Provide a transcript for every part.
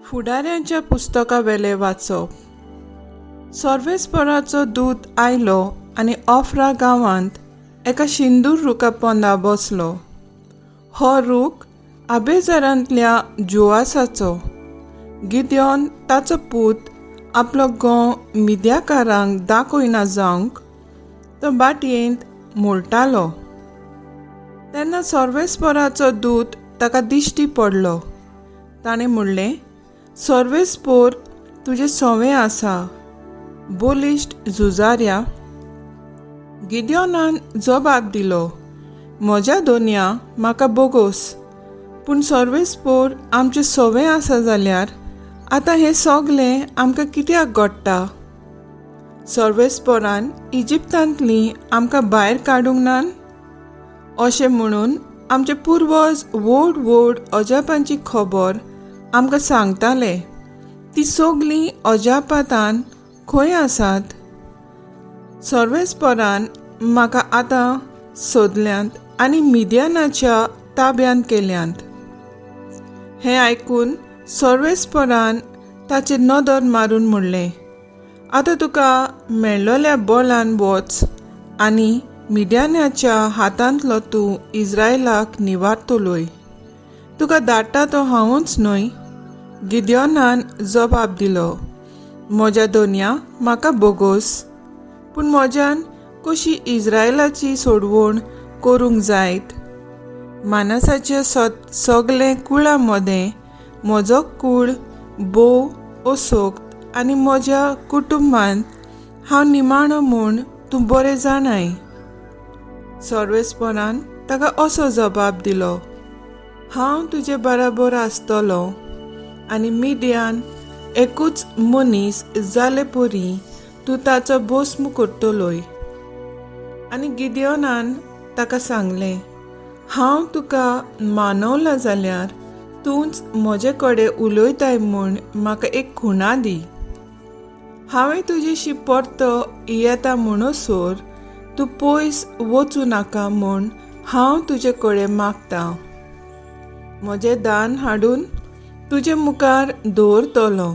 फुडाऱ्यांच्या पुस्तका वेले वाचप. सर्वेस्पराचो दूत आयलो आनी ऑफ्रा गांवांत एका शिंदूर रुखा पोंदा बसलो. हो रूख आबेजारांतल्या जोआसाचो. गिद्योन ताचो पूत आपलो घोव मिद्याकारांक दाखयना जावंक तो बाटयेंत मोडटालो. तेन्ना सर्वेस्पराचो दूत ताका दिश्टी पडलो. ताणें म्हणलें, सर्वेस्पोर, तुजें सवें आसा, बोलिश्ट झुजाऱ्या. गिद्योनान जबाब दिलो, म्हज्या दोनया म्हाका बोगोस, पूण सर्वेस्पोर, आमचें सवें आसा जाल्यार आतां हें सगलें आमकां कित्याक घडटा? सर्वेस्पोरान इजिप्तांतलीं आमकां भायर काडूंक नान? अशें म्हणून आमचे पुर्वज व्हड व्हड अजापांची खबर आमकां सांगताले. ती सगलीं अजापातान खंय आसात? सर्वेस्परान म्हाका आतां सोदल्यांत आनी मिद्यानाच्या ताब्यांत केल्यांत. हें आयकून सर्वेस्परान ताचेर नदर मारून म्हणलें, आतां तुका मेळ्ळल्या बोलान वच आनी मिद्यानाच्या हातांतलो तूं इस्रायलाक निवारतलोय. तुका धाडटा तो हांवूच न्हय? गिद्योनान जबाब दिलो, म्हज्या दोनया म्हाका बोगोस, पूण म्हज्यान कशी इस्रायलाची सोडवण करूंक जायत? मानसाच्या सगळे कुळा मदें म्हजो कूळ बोव ओसोक्त आनी म्हज्या कुटुंबांत हांव निमाणो म्हूण तूं बरें जाणाय. सर्वेस्परान ताका असो जबाब दिलो, हांव तुजे बराबर आसतलों आनी मिद्यान एकूच मनीस जाले परी तूं ताचो भस्म करतलोय. आनी गिद्योनान ताका सांगलें, हांव तुका मानवला जाल्यार तूंच म्हजे कडेन उलयताय म्हूण म्हाका एक खुणा दी. हांवें तुजेशी परतो येता म्हणसर तूं पयस वचूं नाका म्हूण हांव तुजे कडेन मागतां. म्हजें दान हाडून तुजे मुखार दवरतलों.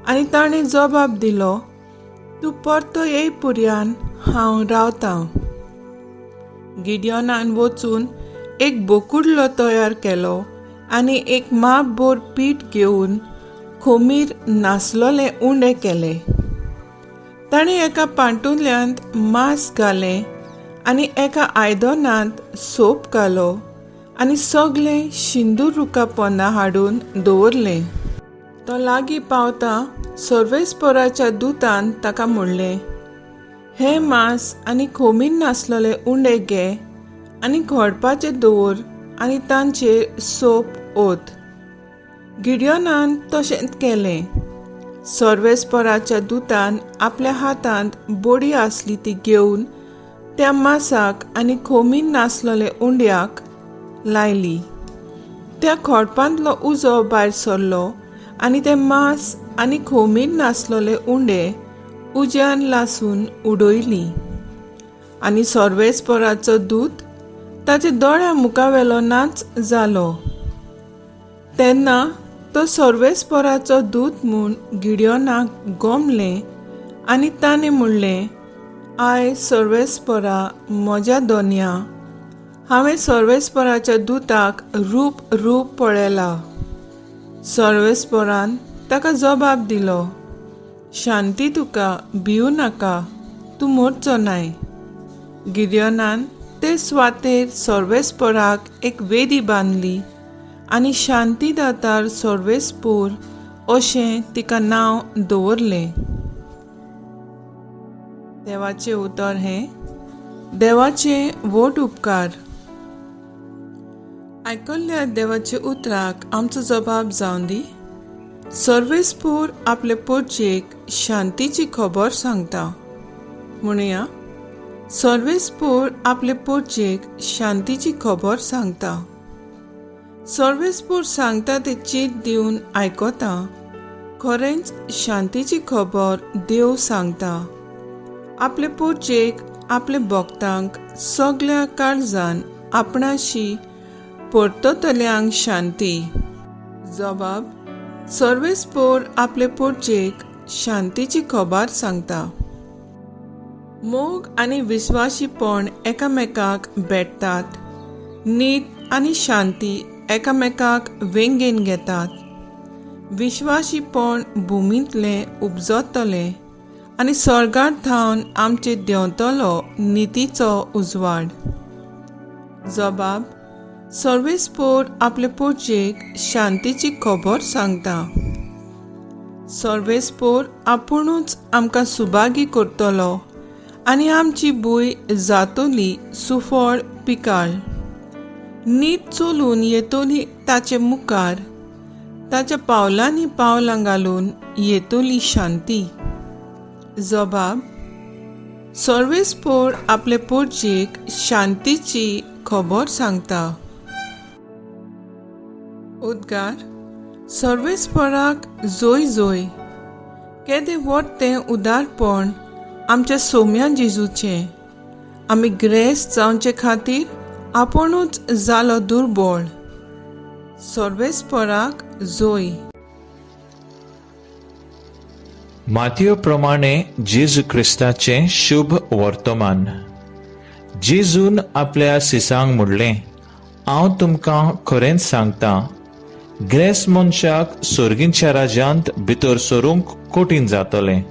आनी ताणें जबाब दिलो, तूं परतो येयपर्यंत हांव रावतां. गिद्योनान वचून एक बोकुडलो तयार केलो आनी एक मापभर पीठ घेवन खोमीर नासलोले उंडे केले. ताणें एका पांटुल्यांत मांस घालें आनी एका आयदनांत सोप घालो आनी सगळें शिंदूर रुखा पोंदा हाडून दवरलें. तो लागीं पावता सर्वेस्पराच्या दुतान ताका म्हणलें, हें मांस आनी खोमीर नासलोले उंडे घे आनी घोडपाचें दवर आनी तांचेर सोप ओत. गिद्योनान तशेंच केलें. सर्वेस्पराच्या दुतान आपल्या हातांत बडी आसली ती घेवन त्या मांसाक आनी खोमीर नासलोले उंड्याक लायली. त्या खोडपांतलो उजो भायर सरलो आनी ते मांस आनी खोमीर नासलोले उंडे उज्यान लासून उडयली. आनी सर्वेस्पराचो दूत ताच्या दोळ्या मुखावेलो नाच जालो. तेन्ना तो सर्वेस्पराचो दूत म्हूण गिद्योनाक गमलें आनी ताणें म्हणलें, आय सर्वेस्परा म्हज्या दोनया, हांवें सर्वेस्पराच्या दुताक रूप पळयला. सर्वेस्परान ताका जबाब दिलो, शांती तुका, भिवू नाका, तूं मरचो नाय. गिद्योनान ते सुवातेर सर्वेस्पराक एक वेदी बांदली आनी शांती दातार सर्वेस्पोर अशें तिका नांव दवरलें. देवाचें उतर हें, देवाचे व्हड उपकार. आयकल्ल्या देवाच्या उतराक आमचो जबाब जावं दी. सर्वेस्पोर आपले पोरचेक शांतीची खबर सांगता. म्हणुया, सर्वेस्पोर आपले पोरचेक शांतीची खबर सांगता. सर्वेस्पोर सांगता ते चीट दिवन आयकोता. खरेंच शांतीची खबर देव सांगता. आपले पोरचेक, आपले भक्तांक सगळ्या काळजान आपणाशी परततल्यांक शांती. जबाब, सर्वेस्पोर आपले पोरचेक शांतीची खबर सांगता. मोग आनी विस्वाशीपण एकामेकाक भेटतात. नीत आनी शांती एकामेकाक वेंगेन घेतात. विश्वासीपण भुमींतले उपजतले आनी सर्गार थावन आमचे देंवतलो नितीचो उजवाड. जबाब: सर्वेस्पोर आपले पोरचेक शांतीची खबर सांगता. सर्वेस्पोर आपुणूच आमकां सुभागी करतलो आनी आमची भूंय जातली सुफळ पिकाळ. नीत चलून येतली ताचे मुखार, ताच्या पावलांनी पावलां घालून येतली शांती. जबाब: सर्वेस्पोर आपले पोरचेक शांतीची खबर सांगता. उद्गार. सर्वेस्पोराक जोय जोय. केदें व्हड तें उदारपण आमच्या सोम्या जेजूचें. आमी ग्रेस्त जावचे खातीर आपुणूच जालो दुर्बळ. सर्वेस्पोराक जोय. माथ्यू प्रमाणे जेजू क्रिस्ताचे शुभ वर्तमान. जेजून आपल्या सिसांक म्हणलें, हांव तुमकां खरेंच सांगता, ग्रेस्त मनशाक सर्गींच्या राज्यांत भितर सरूंक कठीण जातलें.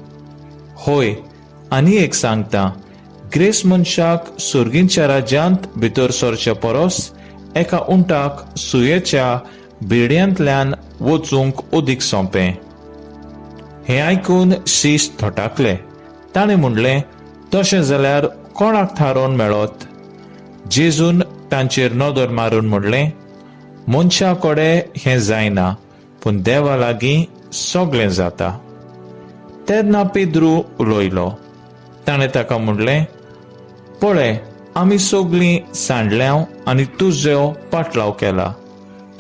होय, आनी एक सांगता, ग्रेस्त मनशाक सर्गींच्या राज्यांत भितर सरचे परस एका उंटाक सुयेच्या बिरड्यांतल्यान वचूंक ओदीक सोंपें. हें आयकून शीश थोटाकले. ताणें म्हणलें, तशें जाल्यार कोणाक थारोवन मेळत? जेजून तांचेर नदर मारून म्हणलें, मनशा कडेन हें जायना, पूण देवा लागीं सगळें जाता. तेन्ना पेद्रू उलयलो. ताणें ताका म्हणलें, पळय, आमी सगळीं सांडल्यांव आनी तुजो पाटलाव केला,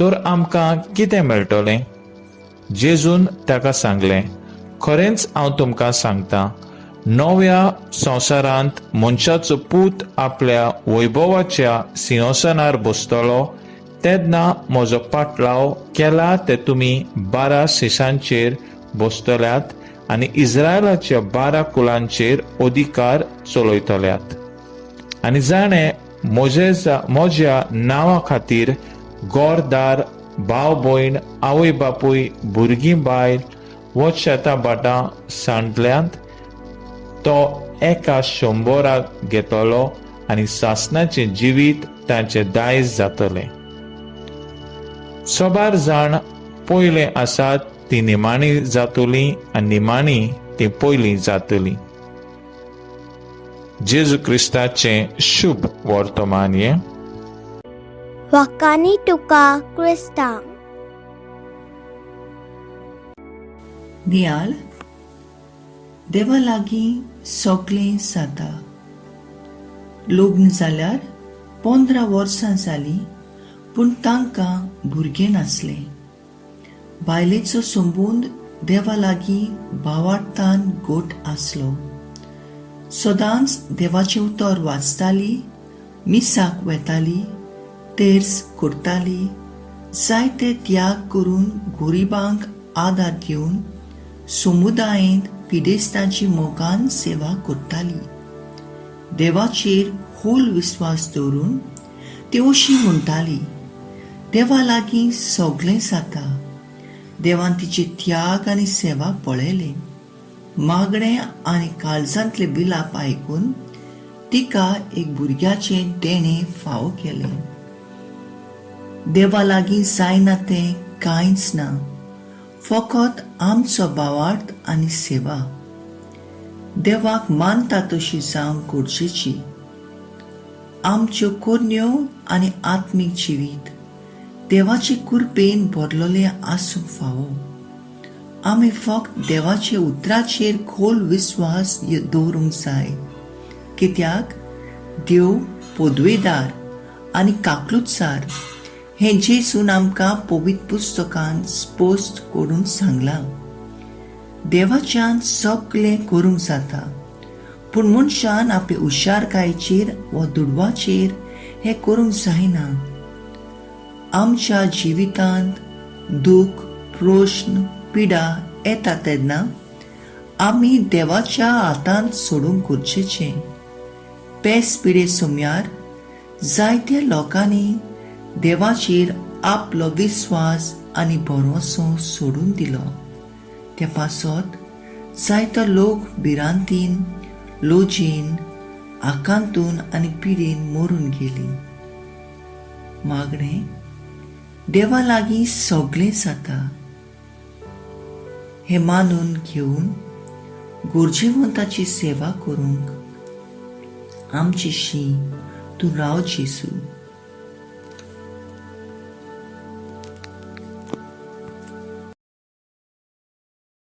तर आमकां कितें मेळटलें? जेजून ताका सांगलें, खरेंच हांव तुमकां सांगता, नव्या संवसारांत मनशाचो पूत आपल्या वैभवाच्या सिंहासनार बसतलो तेन्ना म्हजो पाटलाव केला ते तुमी 12 शिशांचेर बसतल्यात आनी इस्रायलाच्या 12 कुलांचेर अधिकार चलयतल्यात. आनी जाणें म्हज्या नांवा खातीर गोरदार, भाव भयण, आवय बापूय, भुरगीं बायल व शेतां भाटां सांडल्यांत, तो एका 100 घेतलो आनी सासणाचें जिवीत तांचें दायज जातलें. सोबार जाण पयलें आसात ती निमाणी जातली आनी निमाणी ती पयलीं जातली. जेजू क्रिस्ताचें शुभ वर्तमान. वकानी तुका क्रिस्ता. नियाळ, देवा लागीं सगळें जाता. लग्न जाल्यार 15 वर्सां जालीं, पूण तांकां भुरगें नासलें. बायलेचो संबंद देवा लागीं भावार्थान गोट आसलो. सदांच देवाचें उतर वाचताली, मिसाक वेताली, तेर्स करताली, जायते त्याग करून गरिबांक आदार दिवन समुदायांत पिडेस्तांची मोगान सेवा करताली. देवाचेर खोल विस्वास दवरून ती अशी म्हणटाली, देवा लागीं सगळें जाता. देवान तिचे त्याग आनी सेवा पळयले. मागणें आनी काळजांतले बिलाप आयकून तिका एक भुरग्याचें देणें फावो केलें. देवा लागीं जायना तें कांयच ना, फकत आमचो भावार्थ आनी सेवा. देवाक मानता तशी जावंक गरजेची. आमच्यो कोरण्यो आनी आत्मीक जिवीत देवाचे कृपेन भरलेले आसूंक फावो. आमी फक्त देवाचे उतराचेर खोल विस्वास दवरूंक जाय, कित्याक देव पदवेदार आनी काकलुतसार हें जेजून आमकां पवित्र पुस्तकांत स्पश्ट करून सांगलां. देवाच्यान सगळें करूंक जाता, पूण मनशान आपले हुशारकायेचेर वा दुडवाचेर हें करूंक जायना. आमच्या जिवितांत दूख, प्रश्न पिडा येता तेन्ना आमी देवाच्या हातांत सोडूंक गरजेचें. पेस पिडे सुमयार जायत्या लोकांनी देवाचेर आपलो विस्वास आनी भरोसो सोडून दिलो. ते पासत जायतो लोक भिरांतीन, लोजयेन, आकांतून आनी पिडेन मरून गेली. मागणें, देवा लागीं सगळें जाता हें मानून घेवन गरजेवंताची सेवा करूंक आमचेशी तूं राव जेसू.